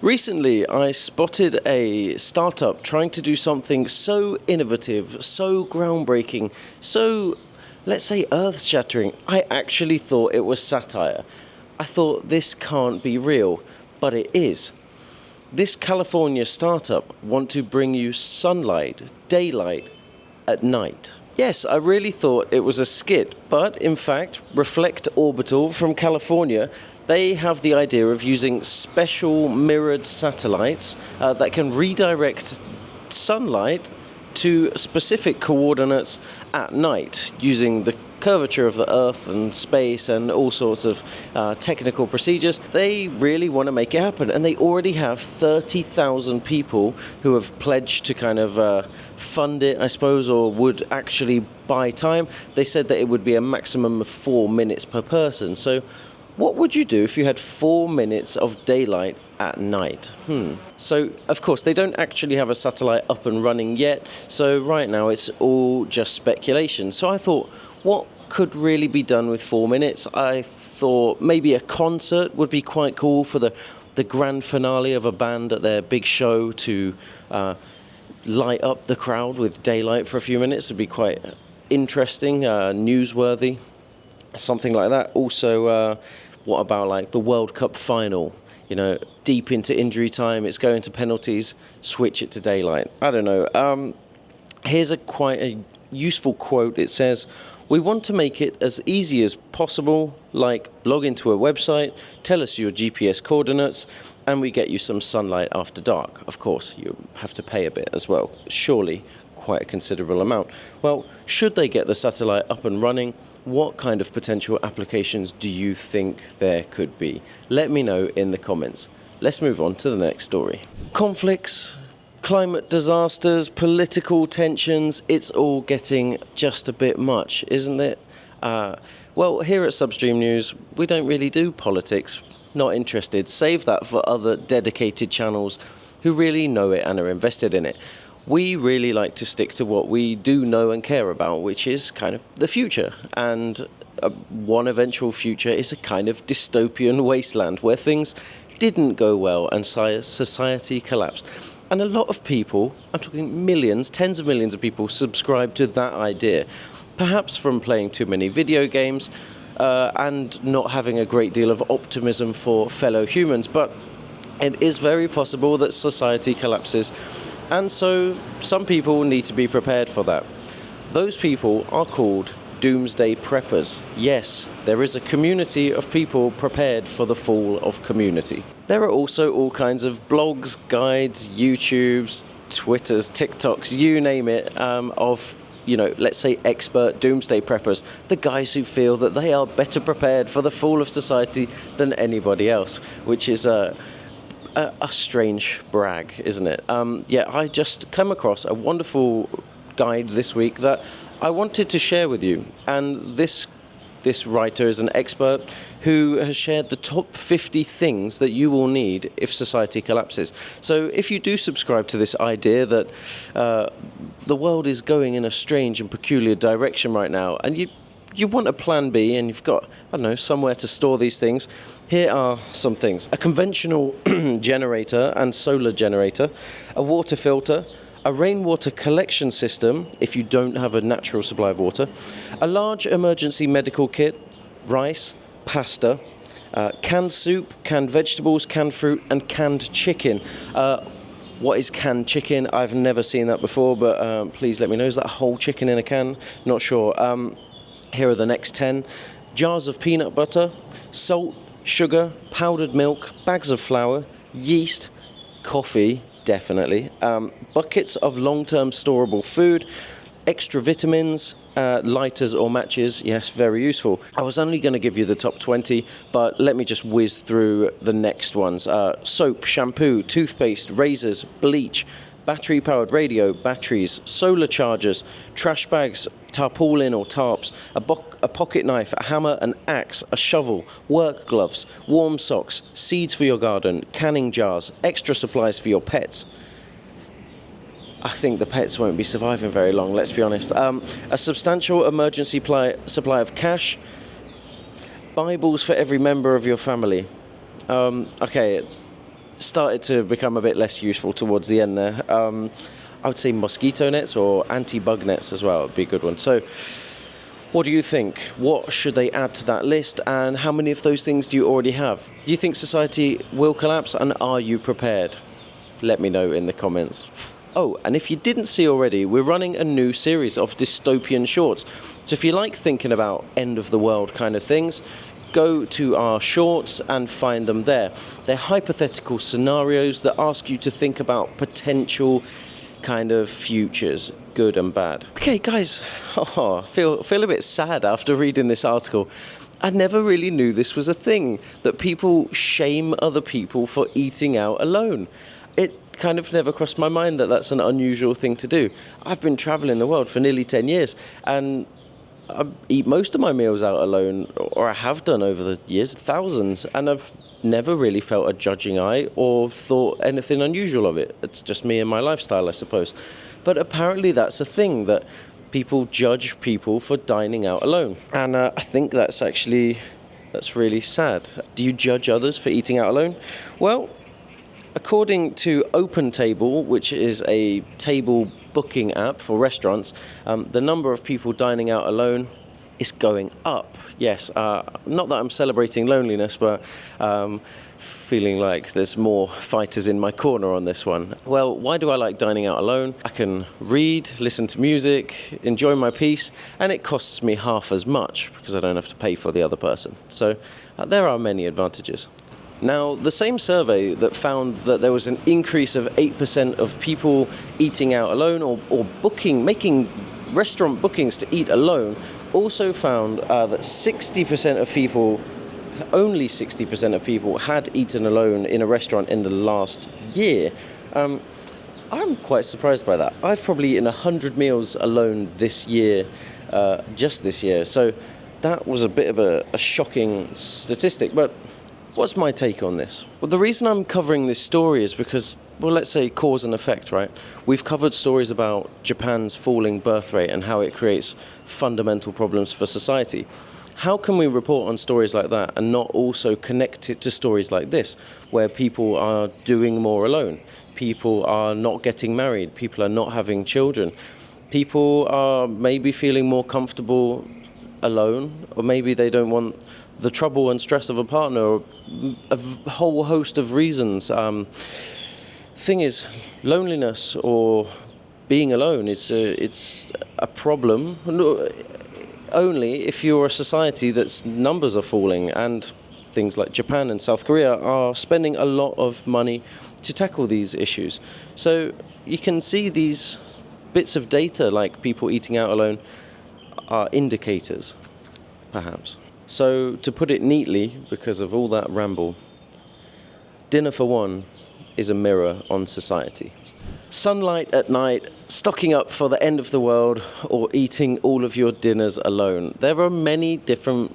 Recently, I spotted a startup trying to do something so innovative, so groundbreaking, so, let's say, earth-shattering. I actually thought it was satire. I thought this can't be real, but it is. This California startup want to bring you sunlight, daylight, at night. Yes, I really thought it was a skit, but in fact, Reflect Orbital from California, they have the idea of using special mirrored satellites that can redirect sunlight to specific coordinates at night using the curvature of the Earth and space and all sorts of technical procedures. They really want to make it happen, and they already have 30,000 people who have pledged to kind of fund it, I suppose, or would actually buy time. They said that it would be a maximum of 4 minutes per person. So what would you do if you had 4 minutes of daylight at night? So, of course, they don't actually have a satellite up and running yet, so right now it's all just speculation. So I thought, what could really be done with 4 minutes? I thought maybe a concert would be quite cool for the grand finale of a band at their big show to light up the crowd with daylight for a few minutes. Would be quite interesting, newsworthy, something like that. Also, what about like the World Cup final? You know, deep into injury time, it's going to penalties, switch it to daylight. I don't know. Here's quite a useful quote. It says, "We want to make it as easy as possible, like log into a website, tell us your GPS coordinates, and we get you some sunlight after dark." Of course, you have to pay a bit as well. Surely quite a considerable amount. Well, should they get the satellite up and running, what kind of potential applications do you think there could be? Let me know in the comments. Let's move on to the next story. Conflicts, climate disasters, political tensions, it's all getting just a bit much, isn't it? Well, here at Substream News, we don't really do politics. Not interested. Save that for other dedicated channels who really know it and are invested in it. We really like to stick to what we do know and care about, which is kind of the future. And one eventual future is a kind of dystopian wasteland where things didn't go well and society collapsed. And a lot of people, I'm talking millions, tens of millions of people, subscribe to that idea. Perhaps from playing too many video games and not having a great deal of optimism for fellow humans. But it is very possible that society collapses. And so some people need to be prepared for that. Those people are called doomsday preppers. Yes, there is a community of people prepared for the fall of community. There are also all kinds of blogs, guides, YouTubes, Twitters, TikToks, you name it, of, let's say expert doomsday preppers, the guys who feel that they are better prepared for the fall of society than anybody else, which is a strange brag, isn't it? I just come across a wonderful guide this week that I wanted to share with you. And this writer is an expert who has shared the top 50 things that you will need if society collapses. So if you do subscribe to this idea that the world is going in a strange and peculiar direction right now, and you want a plan B and you've got, somewhere to store these things, here are some things. A conventional generator and solar generator, a water filter, a rainwater collection system if you don't have a natural supply of water, a large emergency medical kit, rice, pasta, canned soup, canned vegetables, canned fruit, and canned chicken. What is canned chicken? I've never seen that before, but please let me know. Is that whole chicken in a can? Not sure. Here are the next 10. Jars of peanut butter, salt, sugar, powdered milk, bags of flour, yeast, coffee, definitely, buckets of long-term storable food, extra vitamins, lighters or matches. Yes, very useful. I was only going to give you the top 20, but let me just whiz through the next ones. Soap, shampoo, toothpaste, razors, bleach, battery-powered radio, batteries, solar chargers, trash bags, tarpaulin or tarps, a pocket knife, a hammer, an axe, a shovel, work gloves, warm socks, seeds for your garden, canning jars, extra supplies for your pets. I think the pets won't be surviving very long, let's be honest. A substantial emergency supply of cash, Bibles for every member of your family. Okay, started to become a bit less useful towards the end there. I would say mosquito nets or anti-bug nets as well would be a good one. So what do you think? What should they add to that list, and how many of those things do you already have? Do you think society will collapse, and are you prepared? Let me know in the comments. Oh, and if you didn't see already, we're running a new series of dystopian shorts. So if you like thinking about end of the world kind of things, go to our shorts and find them there. They're hypothetical scenarios that ask you to think about potential kind of futures, good and bad. Okay, guys, feel a bit sad after reading this article. I never really knew this was a thing, that people shame other people for eating out alone. It kind of never crossed my mind that that's an unusual thing to do. I've been traveling the world for nearly 10 years, and I eat most of my meals out alone, or I have done over the years, thousands, and I've never really felt a judging eye or thought anything unusual of it. It's just me and my lifestyle, I suppose. But apparently that's a thing, that people judge people for dining out alone. And I think that's really sad. Do you judge others for eating out alone? Well, according to OpenTable, which is a table booking app for restaurants, the number of people dining out alone is going up. Yes, not that I'm celebrating loneliness, but feeling like there's more fighters in my corner on this one. Well, why do I like dining out alone? I can read, listen to music, enjoy my peace, and it costs me half as much because I don't have to pay for the other person. So there are many advantages. Now, the same survey that found that there was an increase of 8% of people eating out alone or making restaurant bookings to eat alone, also found that 60% of people, only 60% of people had eaten alone in a restaurant in the last year. I'm quite surprised by that. I've probably eaten 100 meals alone this year, just this year. So that was a bit of a shocking statistic, but what's my take on this? Well, the reason I'm covering this story is because, well, let's say cause and effect, right? We've covered stories about Japan's falling birth rate and how it creates fundamental problems for society. How can we report on stories like that and not also connect it to stories like this, where people are doing more alone? People are not getting married. People are not having children. People are maybe feeling more comfortable alone, or maybe they don't want the trouble and stress of a partner, or a whole host of reasons. Thing is, loneliness or being alone it's a problem only if you're a society that's numbers are falling, and things like Japan and South Korea are spending a lot of money to tackle these issues. So you can see these bits of data, like people eating out alone, are indicators, perhaps. So to put it neatly, because of all that ramble, dinner for one is a mirror on society. Sunlight at night, stocking up for the end of the world, or eating all of your dinners alone. There are many different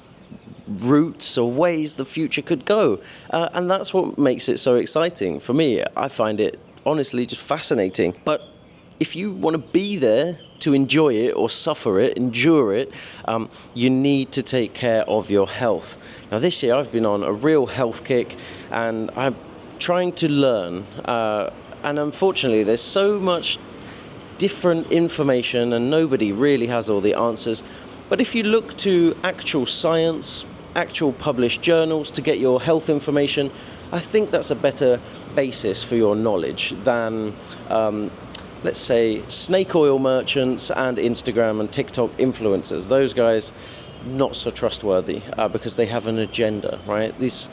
routes or ways the future could go, and that's what makes it so exciting. For me, I find it honestly just fascinating. But if you want to be there to enjoy it or suffer it, endure it, you need to take care of your health. Now this year I've been on a real health kick, and I'm trying to learn, and unfortunately there's so much different information and nobody really has all the answers. But if you look to actual science, actual published journals to get your health information, I think that's a better basis for your knowledge than let's say snake oil merchants and Instagram and TikTok influencers. Those guys, not so trustworthy because they have an agenda, right? These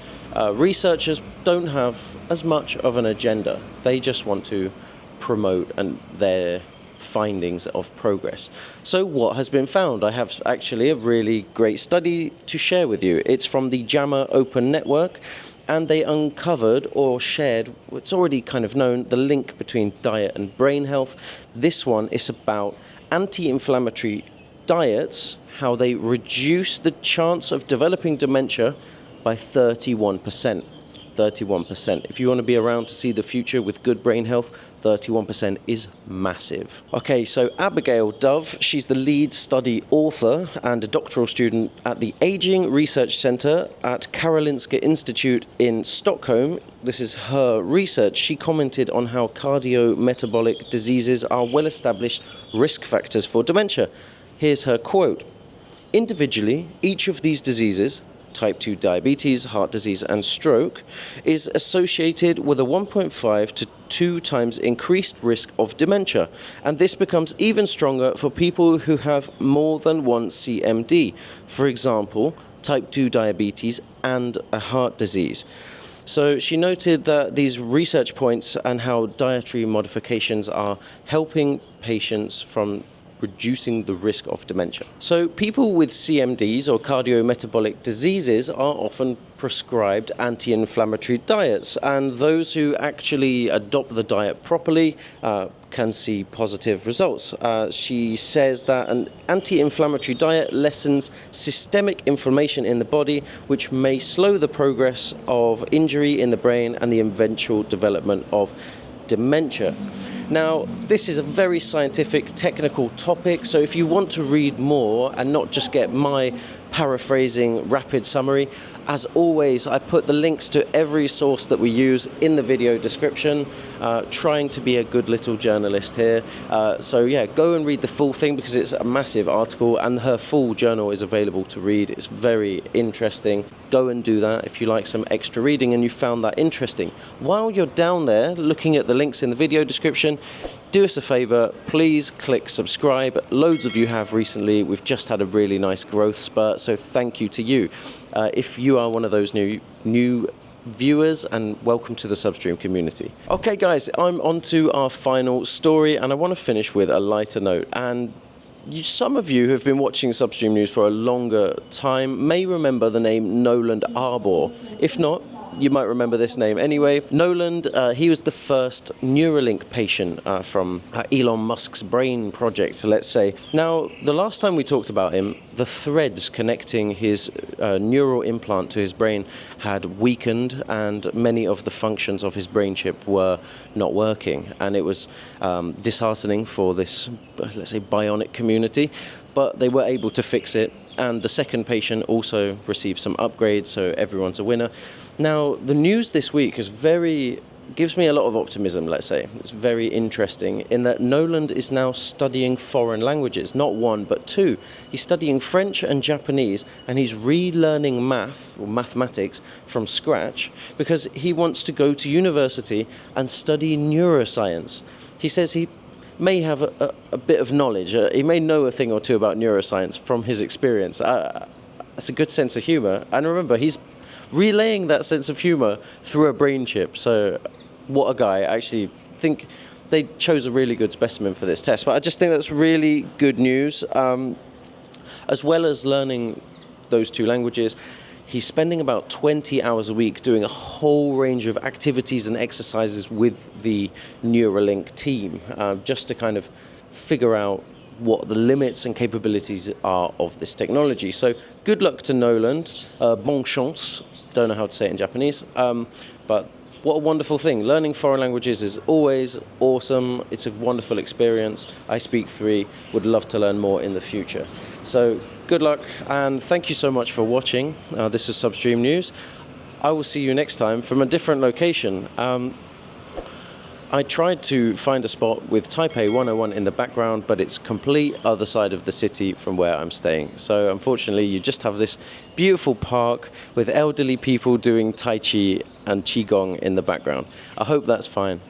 researchers don't have as much of an agenda. They just want to promote their findings of progress. So what has been found? I have actually a really great study to share with you. It's from the JAMA Open Network, and they uncovered or shared, it's already kind of known, the link between diet and brain health. This one is about anti-inflammatory diets, how they reduce the chance of developing dementia by 31%. 31%. If you want to be around to see the future with good brain health, 31% is massive. Okay, so Abigail Dove, she's the lead study author and a doctoral student at the Aging Research Center at Karolinska Institute in Stockholm. This is her research. She commented on how cardiometabolic diseases are well-established risk factors for dementia. Here's her quote. Individually, each of these diseases, type 2 diabetes, heart disease and stroke, is associated with a 1.5 to 2 times increased risk of dementia, and this becomes even stronger for people who have more than one CMD, for example, type 2 diabetes and a heart disease. So she noted that these research points and how dietary modifications are helping patients from reducing the risk of dementia. So people with CMDs or cardiometabolic diseases are often prescribed anti-inflammatory diets, and those who actually adopt the diet properly can see positive results. She says that an anti-inflammatory diet lessens systemic inflammation in the body, which may slow the progress of injury in the brain and the eventual development of dementia. Now, this is a very scientific, technical topic, so if you want to read more and not just get my paraphrasing rapid summary, as always, I put the links to every source that we use in the video description, trying to be a good little journalist here. So yeah, go and read the full thing because it's a massive article and her full journal is available to read. It's very interesting. Go and do that if you like some extra reading and you found that interesting. While you're down there looking at the links in the video description, do us a favor, please click subscribe. Loads of you have recently. We've just had a really nice growth spurt, so thank you to you. If you are one of those new viewers, and welcome to the Substream community. Okay guys, I'm on to our final story, and I want to finish with a lighter note. And some of you who have been watching Substream News for a longer time may remember the name Noland Arbor. If not, you might remember this name anyway. Noland, he was the first Neuralink patient from Elon Musk's brain project, let's say. Now, the last time we talked about him, the threads connecting his neural implant to his brain had weakened and many of the functions of his brain chip were not working. And it was disheartening for this, let's say, bionic community. But they were able to fix it, and the second patient also received some upgrades, so everyone's a winner. Now, the news this week gives me a lot of optimism, let's say. It's very interesting in that Noland is now studying foreign languages, not one, but two. He's studying French and Japanese, and he's relearning mathematics from scratch because he wants to go to university and study neuroscience. He says he may have a bit of knowledge. He may know a thing or two about neuroscience from his experience. That's a good sense of humor. And remember, he's relaying that sense of humor through a brain chip. So what a guy. I actually think they chose a really good specimen for this test. But I just think that's really good news. As well as learning those two languages, he's spending about 20 hours a week doing a whole range of activities and exercises with the Neuralink team, just to kind of figure out what the limits and capabilities are of this technology. So good luck to Noland. Bon chance. Don't know how to say it in Japanese. But what a wonderful thing. Learning foreign languages is always awesome. It's a wonderful experience. I speak 3, would love to learn more in the future. So good luck, and thank you so much for watching. This is Substream News. I will see you next time from a different location. I tried to find a spot with Taipei 101 in the background, but it's complete other side of the city from where I'm staying. So unfortunately, you just have this beautiful park with elderly people doing Tai Chi and Qigong in the background. I hope that's fine.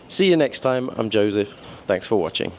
See you next time. I'm Joseph. Thanks for watching.